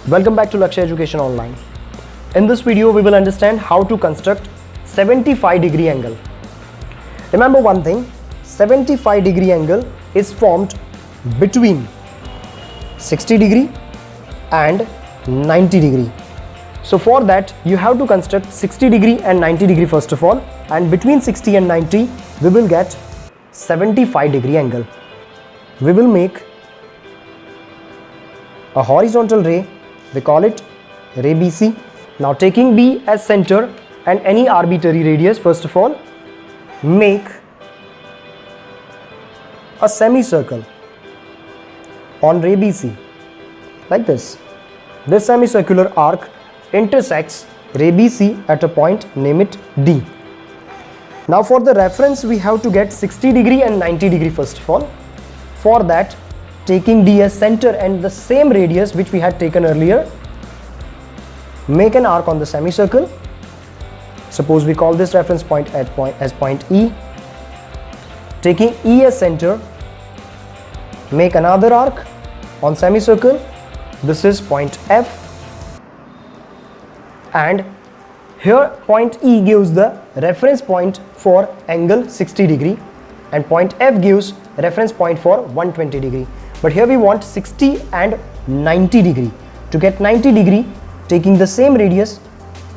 Welcome back to Lakshya Education Online. In this video, we will understand how to construct 75-degree angle. Remember one thing, 75-degree angle is formed between 60 degree and 90 degree. So for that, you have to construct 60 degree and 90 degree first of all, and between 60 and 90, we will get 75-degree angle. We will make a horizontal ray, we call it ray BC. Now taking B as center and any arbitrary radius, first of all, make a semicircle on ray BC like this. This semicircular arc intersects ray BC at a point, name it D. Now for the reference, we have to get 60 degree and 90 degree first of all. For that, taking D as center and the same radius which we had taken earlier, make an arc on the semicircle. Suppose we call this reference point as point E. Taking E as center, make another arc on semicircle. This is point F. And here point E gives the reference point for angle 60 degree and point F gives reference point for 120 degree. But here we want 60 and 90 degree. To get 90 degree, taking the same radius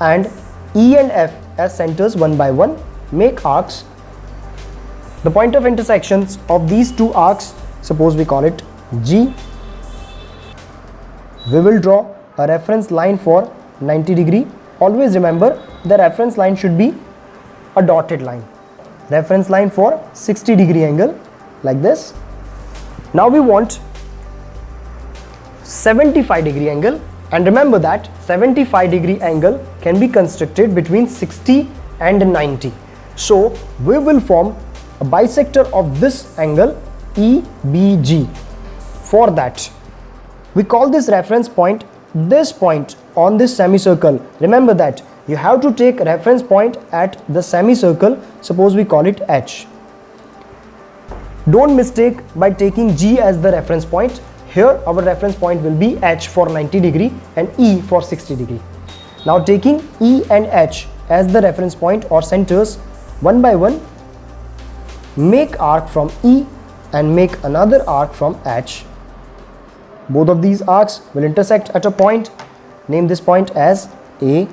and E and F as centers one by one, make arcs. The point of intersections of these two arcs, suppose we call it G. We will draw a reference line for 90 degree. Always remember, the reference line should be a dotted line. Reference line for 60 degree angle like this. Now we want 75 degree angle, and remember that 75 degree angle can be constructed between 60 and 90. So we will form a bisector of this angle EBG. For that, we call this reference point this point on this semicircle. Remember that you have to take reference point at the semicircle. Suppose we call it H. Don't mistake by taking G as the reference point. Here our reference point will be H for 90 degree and E for 60 degree. Now taking E and H as the reference point or centers, one by one, make arc from E and make another arc from H. Both of these arcs will intersect at a point. Name this point as A.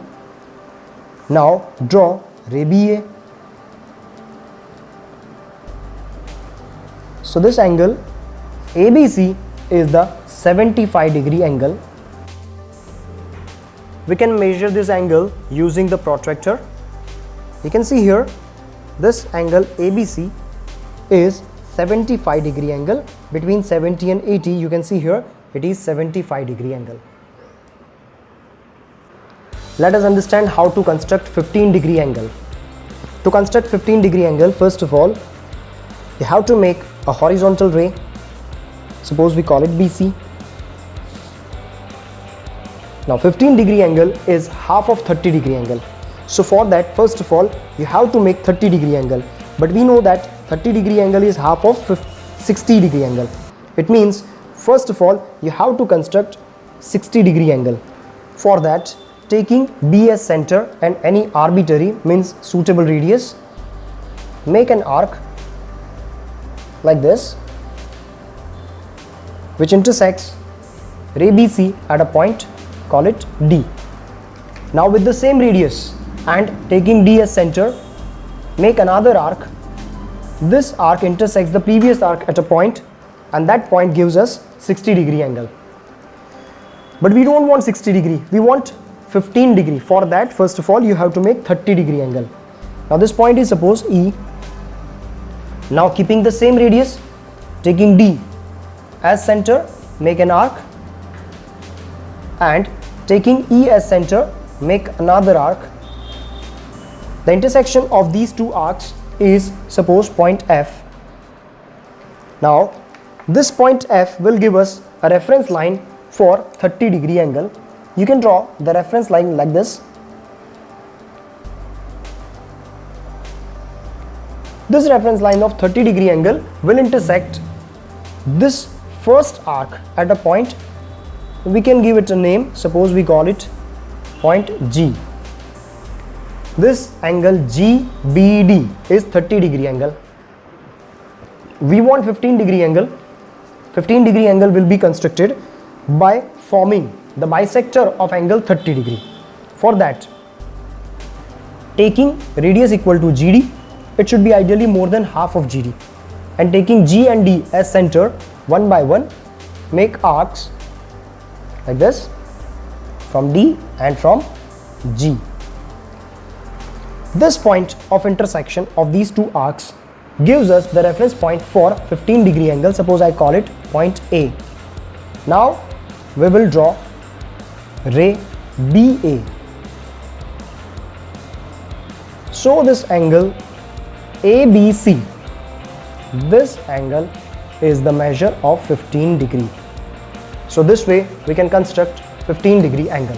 Now draw ray BA. So this angle ABC is the 75 degree angle. We can measure this angle using the protractor. You can see here this angle ABC is 75 degree angle. Between 70 and 80, you can see here it is 75 degree angle. Let us understand how to construct 15 degree angle. To construct 15 degree angle, first of all, you have to make a horizontal ray. Suppose we call it BC. Now 15 degree angle is half of 30 degree angle. So for that, first of all, you have to make 30 degree angle. But we know that 30 degree angle is half of 60 degree angle. It means, first of all, you have to construct 60 degree angle. For that, taking B as center and any arbitrary means suitable radius, make an arc like this which intersects ray BC at a point, call it D. Now with the same radius and taking D as center, make another arc. This arc intersects the previous arc at a point, and that point gives us 60 degree angle. But we don't want 60 degree, we want 15 degree. For that, first of all, you have to make 30 degree angle. Now this point is suppose E. Now keeping the same radius, taking D as center, make an arc, and taking E as center, make another arc. The intersection of these two arcs is suppose point F. Now this point F will give us a reference line for 30 degree angle. You can draw the reference line like this. This reference line of 30 degree angle will intersect this first arc at a point we can give it a name. Suppose we call it point G. This angle GBD is 30 degree angle. We want 15 degree angle. 15 degree angle will be constructed by forming the bisector of angle 30 degree. For that, taking radius equal to GD, it should be ideally more than half of GD, and taking G and D as center, one by one make arcs like this from D and from G. This point of intersection of these two arcs gives us the reference point for 15 degree angle. Suppose I call it point A. Now we will draw ray BA. So this angle ABC, this angle is the measure of 15 degree. So this way we can construct 15 degree angle.